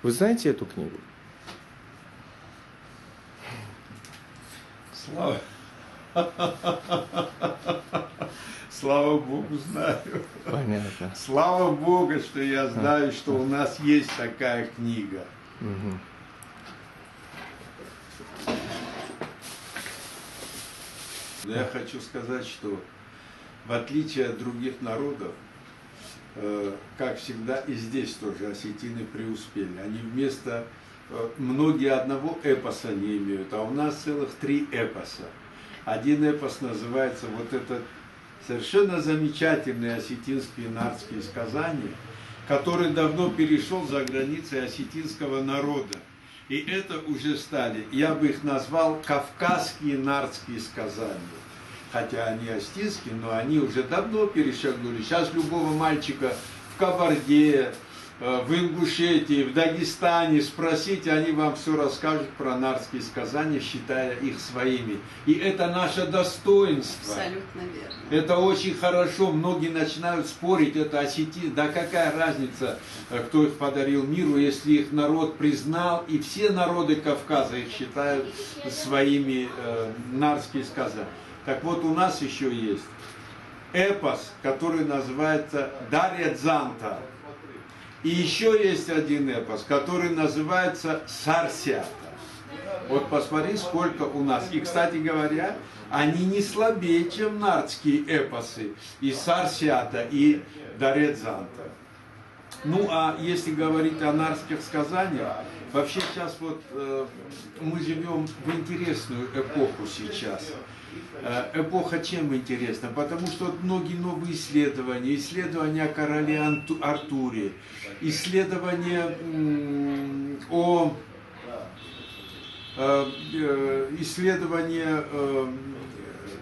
Вы знаете эту книгу? Слава Богу, знаю. Понятно. Слава Богу, что я знаю, что у нас есть такая книга. Угу. Но я хочу сказать, что в отличие от других народов, как всегда, и здесь тоже осетины преуспели. Они вместо, многие одного эпоса не имеют, а у нас целых 3 эпоса. Один эпос называется вот этот совершенно замечательные осетинские нардские сказания, который давно перешел за границы осетинского народа. И это уже стали, я бы их назвал, кавказские нардские сказания. Хотя они осетинские, но они уже давно перешагнули. Сейчас любого мальчика в Кабарде, в Ингушетии, в Дагестане спросите, они вам все расскажут про нардские сказания, считая их своими. И это наше достоинство. Абсолютно верно. Это очень хорошо. Многие начинают спорить, это осетин. Да какая разница, кто их подарил миру, если их народ признал, и все народы Кавказа их считают своими нардские сказания. Так вот, у нас еще есть эпос, который называется «Дарья Дзанта». И еще есть один эпос, который называется «Сарсята». Вот посмотри, сколько у нас. И, кстати говоря, они не слабее, чем нардские эпосы. И «Сарсята», и «Дарья Дзанта». Ну, а если говорить о нардских сказаниях, вообще сейчас вот мы живем в интересную эпоху сейчас. Эпоха чем интересна? Потому что многие новые исследования о короле Артуре, исследования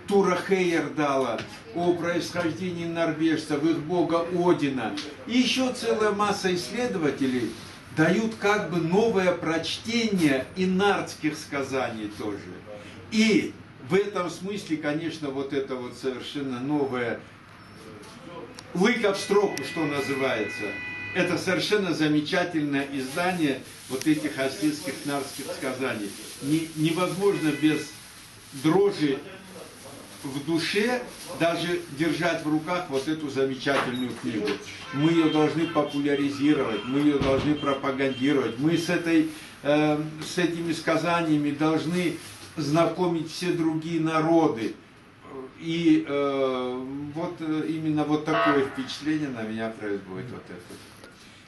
Тура Хейердала, о происхождении норвежцев, их бога Одина. И еще целая масса исследователей дают как бы новое прочтение и нардских сказаний тоже. И в этом смысле, конечно, вот это вот совершенно новое, лыка в строку, что называется, это совершенно замечательное издание вот этих осетинских нардских сказаний. Невозможно без дрожи в душе даже держать в руках вот эту замечательную книгу. Мы ее должны популяризировать, мы ее должны пропагандировать, мы с этими сказаниями должны знакомить все другие народы. И вот именно вот такое впечатление на меня производит вот это.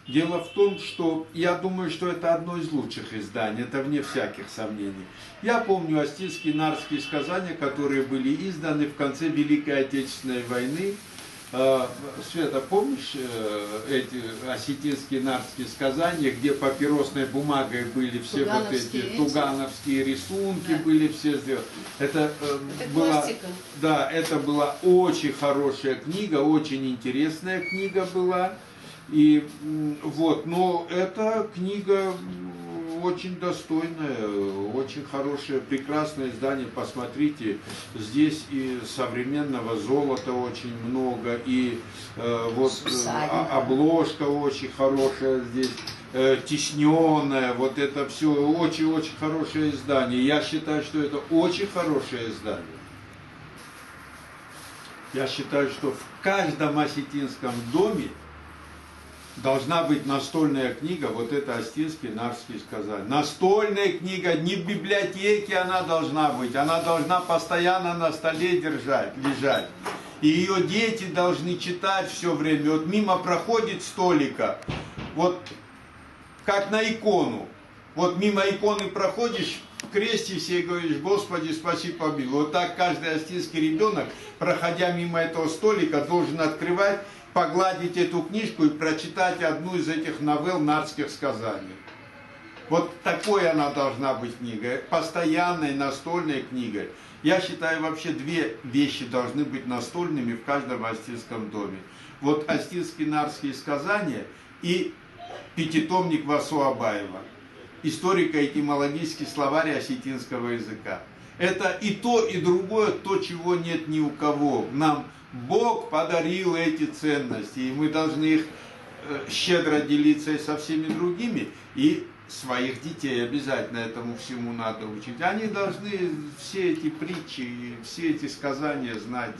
Дело в том, что я думаю, что это одно из лучших изданий, это вне всяких сомнений. Я помню осетинские нардские сказания, которые были изданы в конце Великой Отечественной войны. Света, помнишь эти осетинские нардские сказания, где папиросной бумагой были все вот эти тугановские рисунки, были все сделаны? Это была, да, это была очень хорошая книга, очень интересная книга была. И вот, но эта книга очень достойная, очень хорошее, прекрасное издание. Посмотрите, здесь и современного золота очень много, и вот обложка очень хорошая здесь, тисненная, вот это все очень-очень хорошее издание. Я считаю, что это очень хорошее издание. Я считаю, что в каждом осетинском доме должна быть настольная книга, вот это осетинские нардские сказания. Настольная книга, не в библиотеке она должна быть, она должна постоянно на столе лежать. И ее дети должны читать все время. Вот мимо проходит столика, вот как на икону. Вот мимо иконы проходишь, крестишься и говоришь: Господи, спаси, помилуй. Вот так каждый осетинский ребенок, проходя мимо этого столика, должен открывать, погладить эту книжку и прочитать одну из этих новелл нардских сказаний. Вот такой она должна быть книгой, постоянной настольной книгой. Я считаю, вообще 2 вещи должны быть настольными в каждом осетинском доме. Вот осетинские нардские сказания и пятитомник Васу Абаева, историко-этимологический словарь осетинского языка. Это и то, и другое, то, чего нет ни у кого. Нам Бог подарил эти ценности, и мы должны их щедро делиться и со всеми другими, и своих детей обязательно этому всему надо учить. Они должны все эти притчи, все эти сказания знать.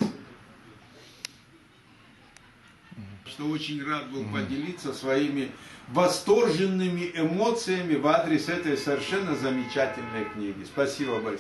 Что очень рад был поделиться своими восторженными эмоциями в адрес этой совершенно замечательной книги. Спасибо большое.